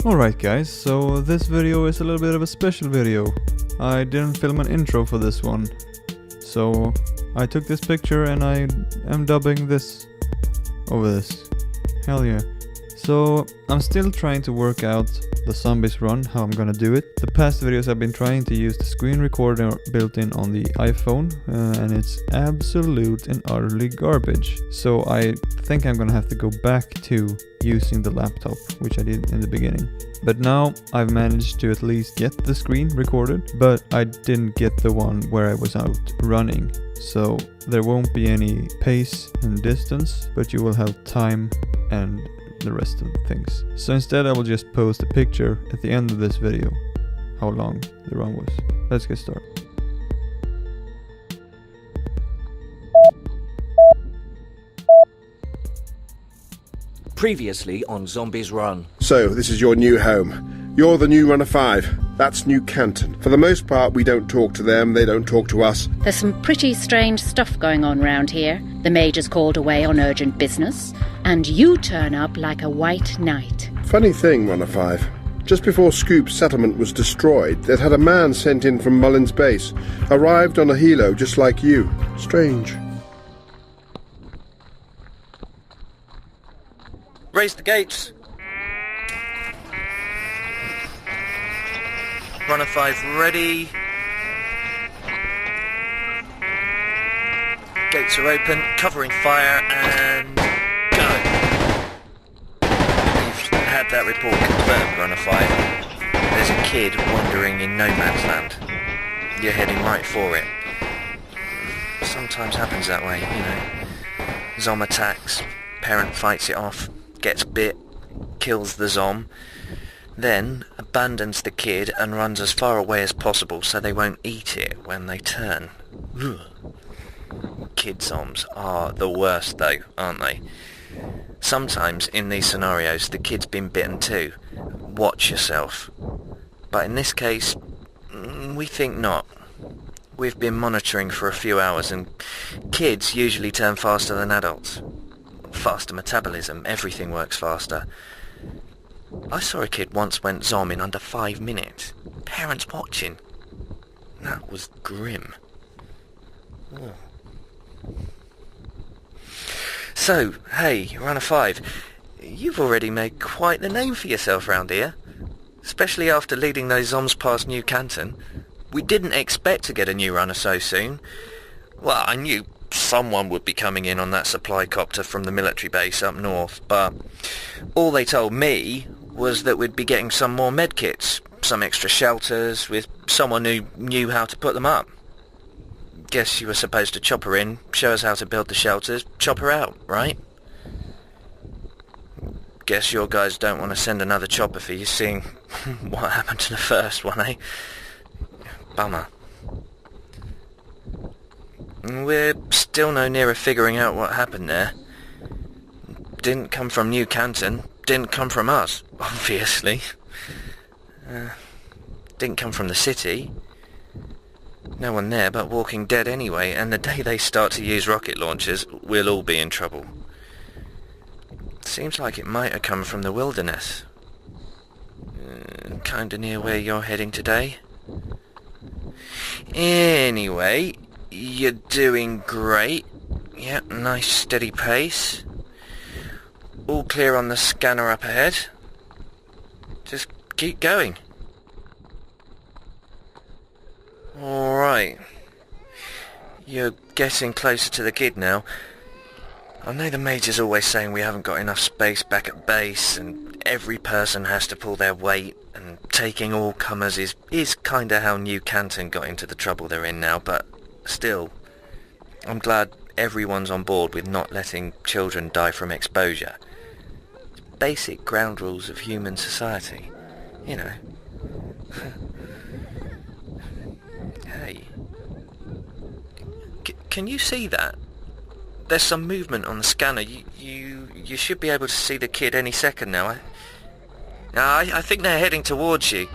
Alright guys, so this video is a little bit of a special video. I didn't film an intro for this one. So I took this picture and I am dubbing this over this. Hell yeah. So I'm still trying to work out the zombies run, how I'm gonna do it. The past videos I've been trying to use the screen recorder built in on the iPhone and it's absolute and utterly garbage. So I think I'm gonna have to go back to using the laptop, which I did in the beginning. But now I've managed to at least get the screen recorded, but I didn't get the one where I was out running. So there won't be any pace and distance, but you will have time and the rest of the things. So instead I will just post a picture at the end of this video, how long the run was. Let's get started. Previously on Zombies Run. So, this is your new home. You're the new Runner 5. That's New Canton. For the most part, we don't talk to them, they don't talk to us. There's some pretty strange stuff going on round here. The Major's called away on urgent business, and you turn up like a white knight. Funny thing, Runner 5. Just before Scoop's settlement was destroyed, they'd had a man sent in from Mullin's base. Arrived on a helo just like you. Strange. Raise the gates. Runner 5 ready. Gates are open, covering fire, and go. You've had that report confirmed, Runner 5. There's a kid wandering in no man's land. You're heading right for it. Sometimes happens that way, you know. Zom attacks, parent fights it off, gets bit, kills the Zom, then abandons the kid and runs as far away as possible so they won't eat it when they turn. Ugh. Kid Zoms are the worst though, aren't they? Sometimes in these scenarios the kid's been bitten too. Watch yourself. But in this case, we think not. We've been monitoring for a few hours and kids usually turn faster than adults. Faster metabolism, everything works faster. I saw a kid once went Zom in under 5 minutes. Parents watching. That was grim. Oh. So, hey, Runner 5, you've already made quite the name for yourself round here. Especially after leading those Zoms past New Canton. We didn't expect to get a new runner so soon. Well, I knew someone would be coming in on that supply copter from the military base up north, but all they told me was that we'd be getting some more medkits, some extra shelters, with someone who knew how to put them up. Guess you were supposed to chop her in, show us how to build the shelters, chop her out, right? Guess your guys don't want to send another chopper for you, seeing what happened to the first one, eh? Bummer. We're still no nearer figuring out what happened there. Didn't come from New Canton, didn't come from us, obviously. Didn't come from the city. No one there but Walking Dead anyway, and the day they start to use rocket launchers, we'll all be in trouble. Seems like it might have come from the wilderness. Kinda near where you're heading today. Anyway, you're doing great. Yep, nice steady pace. All clear on the scanner up ahead. Just keep going. Alright. You're getting closer to the kid now. I know the Major's always saying we haven't got enough space back at base and every person has to pull their weight and taking all comers is kinda how New Canton got into the trouble they're in now, but still, I'm glad everyone's on board with not letting children die from exposure. It's basic ground rules of human society, you know. Hey. Can you see that? There's some movement on the scanner. You should be able to see the kid any second now. I think they're heading towards you.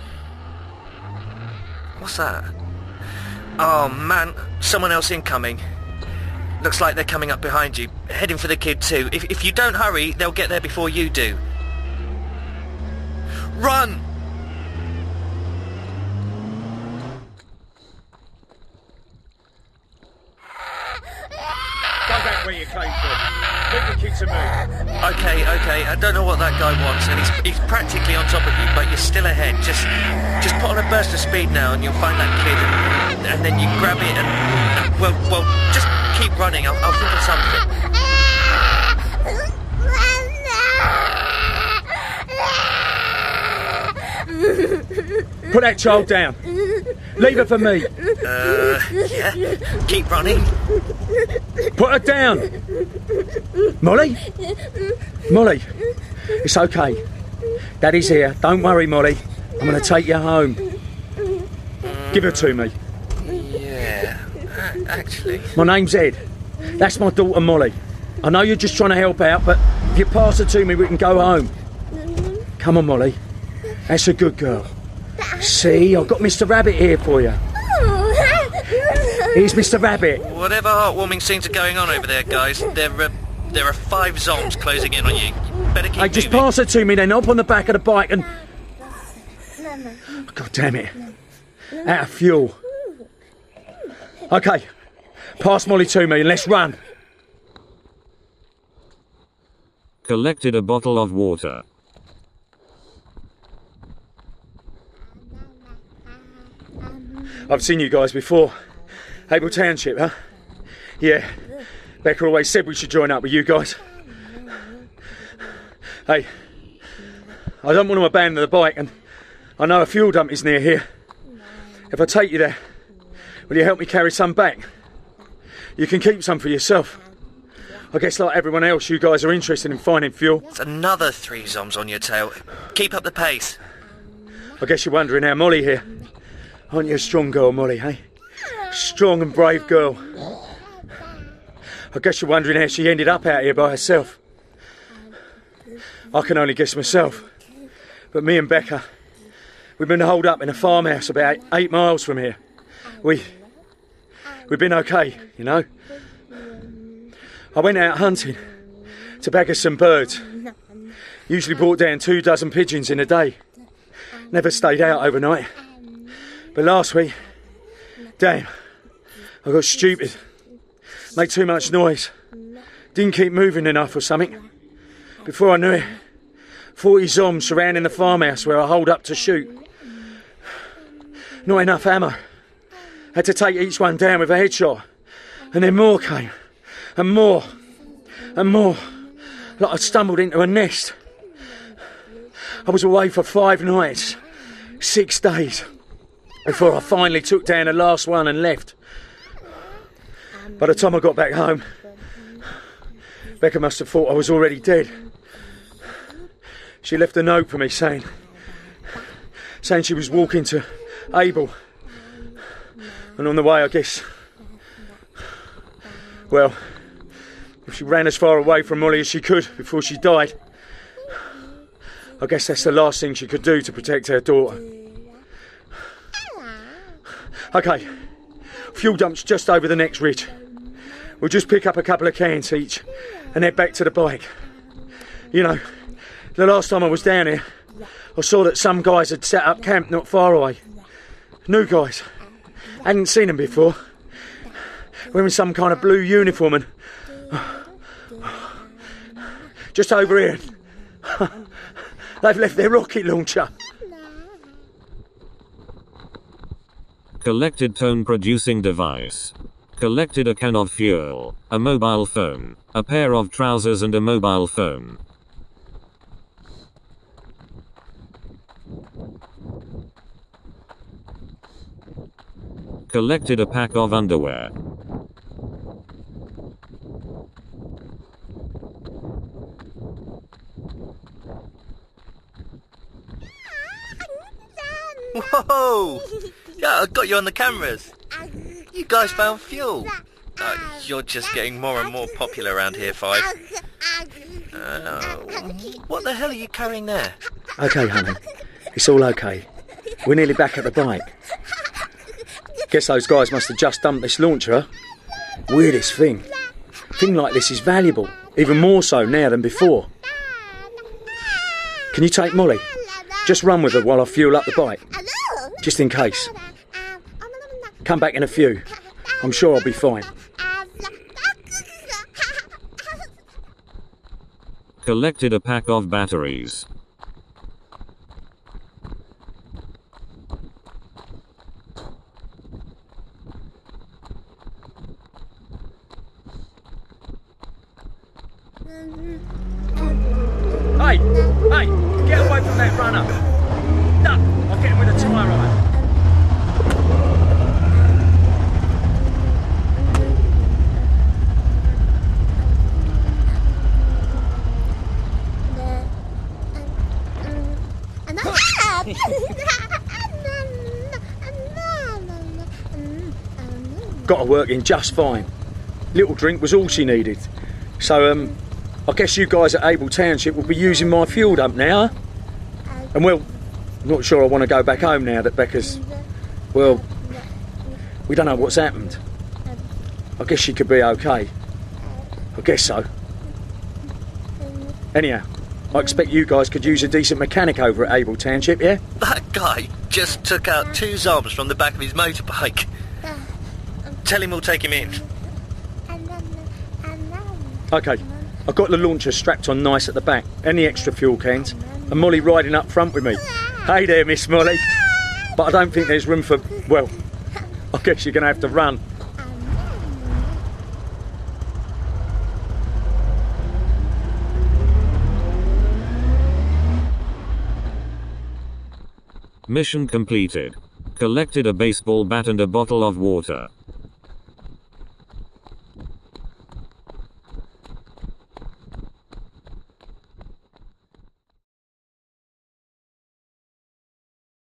What's that? Oh man, someone else incoming. Looks like they're coming up behind you, heading for the kid too. If you don't hurry, they'll get there before you do. Run! Go back where you came from. Leave the kids to me. Okay, I don't know what that guy wants, and he's practically on top of you, but you're still ahead. Just put on a burst of speed now, and you'll find that kid, and then you grab it, and well, just keep running. I'll think of something. Put that child down. Leave her for me. Yeah. Keep running. Put her down. Molly? Molly, it's okay. Daddy's here. Don't worry, Molly. I'm going to take you home. Give her to me. Yeah, actually. My name's Ed. That's my daughter, Molly. I know you're just trying to help out, but if you pass her to me, we can go home. Come on, Molly. That's a good girl. See, I've got Mr. Rabbit here for you. Here's Mr. Rabbit. Whatever heartwarming scenes are going on over there, guys, there are 5 zombies closing in on you. Better keep Hey, just moving. pass her to me then, up on the back of the bike and... God damn it. Out of fuel. Okay, pass Molly to me and let's run. Collected a bottle of water. I've seen you guys before. Able Township, huh? Yeah. Becca always said we should join up with you guys. Hey, I don't want to abandon the bike, and I know a fuel dump is near here. If I take you there, will you help me carry some back? You can keep some for yourself. I guess like everyone else, you guys are interested in finding fuel. There's another 3 zombies on your tail. Keep up the pace. I guess you're wondering how Molly here. Aren't you a strong girl, Molly, hey? Strong and brave girl. I guess you're wondering how she ended up out here by herself. I can only guess myself. But me and Becca, we've been holed up in a farmhouse about 8 miles from here. We've been okay, you know. I went out hunting to bag us some birds. Usually brought down 2 dozen pigeons in a day. Never stayed out overnight. But last week, damn, I got stupid. Made too much noise. Didn't keep moving enough or something. Before I knew it, 40 zombies surrounding the farmhouse where I holed up to shoot. Not enough ammo. Had to take each one down with a headshot. And then more came. And more. And more. Like I'd stumbled into a nest. I was away for 5 nights. 6 days. Before I finally took down the last one and left. By the time I got back home, Becca must have thought I was already dead. She left a note for me saying she was walking to Abel. And on the way, I guess, well, she ran as far away from Molly as she could before she died. I guess that's the last thing she could do to protect her daughter. Okay, fuel dump's just over the next ridge. We'll just pick up a couple of cans each and head back to the bike. You know, the last time I was down here, I saw that some guys had set up camp not far away. New guys. Hadn't seen them before. Wearing some kind of blue uniform and... just over here. They've left their rocket launcher. Collected tone producing device. Collected a can of fuel, a mobile phone, a pair of trousers and a mobile phone. Collected a pack of underwear. Whoa! Yeah, I got you on the cameras. You guys found fuel. You're just getting more and more popular around here, Five. What the hell are you carrying there? Okay, honey. It's all okay. We're nearly back at the bike. Guess those guys must have just dumped this launcher. Weirdest thing. A thing like this is valuable. Even more so now than before. Can you take Molly? Just run with her while I fuel up the bike. Just in case. Come back in a few. I'm sure I'll be fine. Collected a pack of batteries. Hey! Hey! Get away from that runner! Duck! I'll get him with a tyre iron. Got her working just fine. Little drink was all she needed. So, I guess you guys at Able Township will be using my fuel dump now, huh? And well, I'm not sure I want to go back home now that Becca's, well, we don't know what's happened. I guess she could be okay. I guess so. Anyhow, I expect you guys could use a decent mechanic over at Able Township, yeah? That guy just took out 2 zombies from the back of his motorbike. Tell him we'll take him in. Okay, I've got the launcher strapped on nice at the back, and the extra fuel cans, and Molly riding up front with me. Hey there, Miss Molly. But I don't think there's room for, well, I guess you're going to have to run. Mission completed. Collected a baseball bat and a bottle of water.